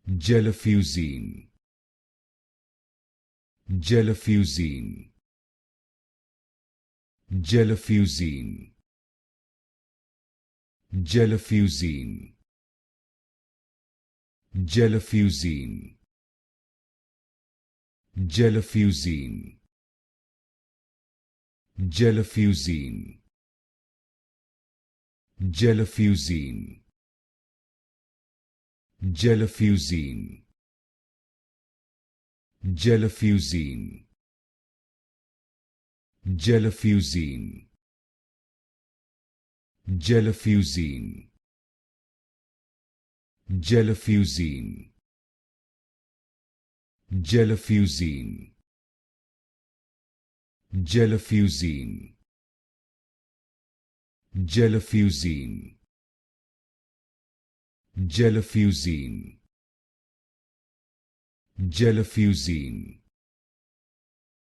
Gelofusine, Gelofusine, Gelofusine, Gelofusine, Gelofusine, Gelofusine, Gelofusine, Gelofusine, Gelofusine, Gelofusine, Gelofusine, Gelofusine, Gelofusine, Gelofusine, Gelofusine, Gelofusine, Gelofusine, Gelofusine,